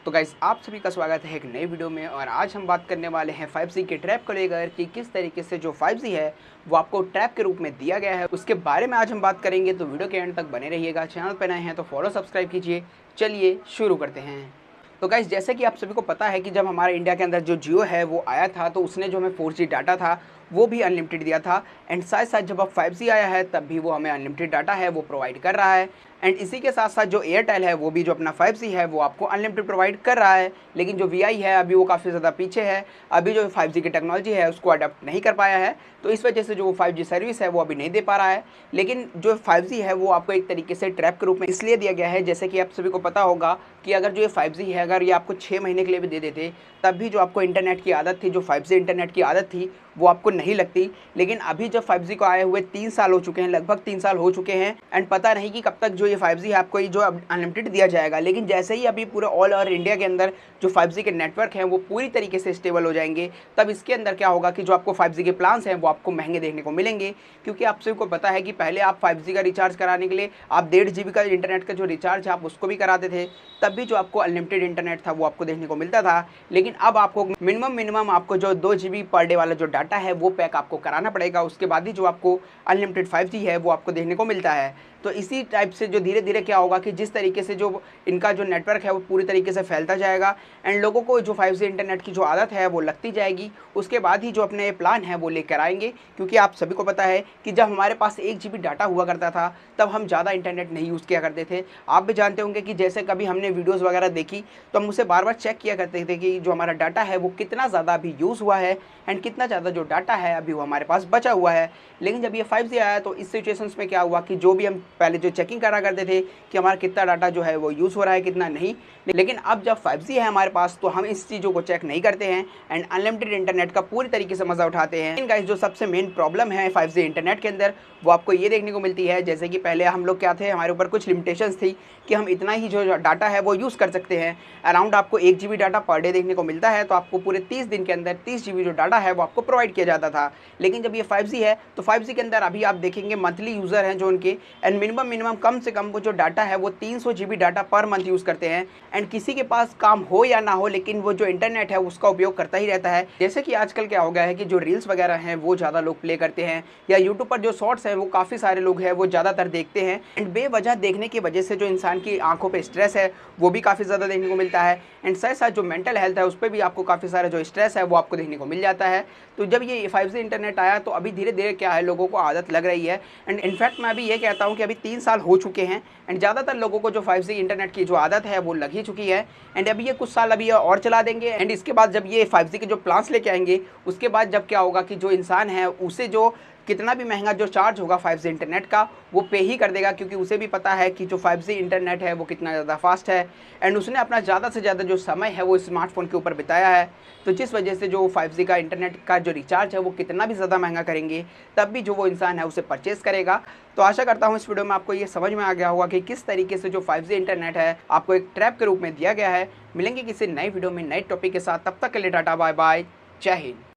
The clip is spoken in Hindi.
तो गाइस आप सभी का स्वागत है एक नई वीडियो में। और आज हम बात करने वाले हैं 5G के ट्रैप को लेकर कि किस तरीके से जो 5G है वो आपको ट्रैप के रूप में दिया गया है, उसके बारे में आज हम बात करेंगे। तो वीडियो के एंड तक बने रहिएगा। चैनल पर नए हैं तो फॉलो सब्सक्राइब कीजिए। चलिए शुरू करते हैं। तो गाइस जैसे कि आप सभी को पता है कि जब हमारे इंडिया के अंदर जो जियो है वो आया था तो उसने जो हमें 4G डाटा था वो भी अनलिमिटेड दिया था। एंड साथ साथ जब अब 5G आया है तब भी वो हमें अनलिमिटेड डाटा है वो प्रोवाइड कर रहा है। एंड इसी के साथ साथ जो एयरटेल है वो भी जो अपना 5G है वो आपको अनलिमिटेड प्रोवाइड कर रहा है। लेकिन जो वी है अभी वो काफ़ी ज़्यादा पीछे है, अभी जो 5G की टेक्नोलॉजी है उसको अडॉप्ट नहीं कर पाया है। तो इस वजह से जो 5G सर्विस है वो अभी नहीं दे पा रहा है। लेकिन जो 5G है वो आपको एक तरीके से ट्रैप के रूप में इसलिए दिया गया है, जैसे कि आप सभी को पता होगा कि अगर जो ये 5G है अगर ये आपको 6 महीने के लिए भी दे देते तब भी जो आपको इंटरनेट की आदत थी, जो 5G इंटरनेट की आदत थी वो आपको नहीं लगती। लेकिन अभी जब 5G को आए हुए 3 साल हो चुके हैं, लगभग 3 साल हो चुके हैं। एंड पता नहीं कि कब तक जो ये 5G है आपको जो अनलिमिटेड दिया जाएगा। लेकिन जैसे ही अभी पूरे ऑल ओवर इंडिया के अंदर जो 5G के नेटवर्क हैं वो पूरी तरीके से स्टेबल हो जाएंगे, तब इसके अंदर क्या होगा कि जो आपको 5G के प्लान्स हैं वो आपको महंगे देखने को मिलेंगे। क्योंकि आप सभी को पता है कि पहले आप 5G का रिचार्ज कराने के लिए आप 1.5 GB का इंटरनेट का जो रिचार्ज है आप उसको भी कराते थे, तब भी जो आपको अनलिमिटेड इंटरनेट था वो आपको देखने को मिलता था। लेकिन अब आपको मिनिमम आपको जो 2 GB पर डे वाला जो डाटा है वो पैक आपको कराना पड़ेगा। उसके बाद ही जो आपको अनलिमिटेड 5G है वो आपको देखने को मिलता है। तो इसी टाइप से जो धीरे धीरे क्या होगा कि जिस तरीके से जो इनका जो नेटवर्क है वो पूरी तरीके से फैलता जाएगा एंड लोगों को जो 5G इंटरनेट की जो आदत है वो लगती जाएगी, उसके बाद ही जो अपने प्लान है वो लेकर आएंगे। क्योंकि आप सभी को पता है कि जब हमारे पास 1 GB डाटा हुआ करता था तब हम ज़्यादा इंटरनेट नहीं यूज़ किया करते थे। आप भी जानते होंगे कि जैसे कभी हमने वीडियोज़ वगैरह देखी तो हम उसे बार बार चेक किया करते थे कि जो हमारा डाटा है वो कितना ज़्यादा अभी यूज़ हुआ है एंड कितना ज़्यादा जो डाटा है अभी वो हमारे पास बचा हुआ है। लेकिन जब ये 5G आया तो इस सिचुएशंस में क्या हुआ कि जो भी हम पहले जो चेकिंग करा करते थे कि हमारा कितना डाटा जो है वो यूज़ हो रहा है कितना नहीं, लेकिन अब जब 5G है हमारे पास तो हम इस चीज़ों को चेक नहीं करते हैं एंड अनलिमिटेड इंटरनेट का पूरी तरीके से मज़ा उठाते हैं। लेकिन गाइस जो सबसे मेन प्रॉब्लम है 5G इंटरनेट के अंदर वो आपको ये देखने को मिलती है, जैसे कि पहले हम लोग क्या थे, हमारे ऊपर कुछ लिमिटेशंस थी कि हम इतना ही जो डाटा है वो यूज़ कर सकते हैं। अराउंड आपको 1 GB डाटा पर डे देखने को मिलता है, तो आपको पूरे 30 दिन के अंदर 30 GB जो डाटा है वो आपको प्रोवाइड किया जाता था। लेकिन जब ये 5G है तो 5G के अंदर अभी आप देखेंगे मंथली यूज़र हैं जो उनके एंड मिनिमम कम से कम वो जो डाटा है वो 300 GB data per month use करते हैं। एंड किसी के पास काम हो या ना हो लेकिन वो जो इंटरनेट है उसका उपयोग करता ही रहता है। जैसे कि आजकल क्या हो गया है कि जो रील्स वगैरह हैं वो ज़्यादा लोग प्ले करते हैं, या यूट्यूब पर जो शॉर्ट्स हैं वो काफ़ी सारे लोग हैं वो ज़्यादातर देखते हैं। एंड बेवजह देखने की वजह से जो इंसान की आंखों पे स्ट्रेस है वो भी काफ़ी ज़्यादा देखने को मिलता है। एंड साथ साथ जो मेंटल हेल्थ है उस पर भी आपको काफ़ी सारा जो स्ट्रेस है वो आपको देखने को मिल जाता है। तो जब ये 5G इंटरनेट आया तो अभी धीरे धीरे क्या है लोगों को आदत लग रही है। एंड इनफैक्ट मैं अभी ये कहता हूँ कि अभी 3 साल हो चुके हैं एंड ज़्यादातर लोगों को जो 5G इंटरनेट की जो आदत है वो लग ही चुकी है। एंड अभी ये कुछ साल अभी ये और चला देंगे एंड इसके बाद जब ये 5G के जो प्लान्स लेके आएंगे उसके बाद जब क्या होगा कि जो इंसान है उसे जो कितना भी महंगा जो चार्ज होगा 5G इंटरनेट का वो पे ही कर देगा, क्योंकि उसे भी पता है कि जो 5G इंटरनेट है वो कितना ज़्यादा फास्ट है एंड उसने अपना ज़्यादा से ज़्यादा जो समय है वो स्मार्टफोन के ऊपर बिताया है। तो जिस वजह से जो 5G का इंटरनेट का जो रिचार्ज है वो कितना भी ज़्यादा महंगा करेंगे तब भी जो वो इंसान है उसे परचेस करेगा। तो आशा करता हूँ इस वीडियो में आपको ये समझ में आ गया होगा कि किस तरीके से जो 5G इंटरनेट है आपको एक ट्रैप के रूप में दिया गया है। मिलेंगे किसी नई वीडियो में नए टॉपिक के साथ, तब तक के लिए टाटा बाय बाय, जय हिंद।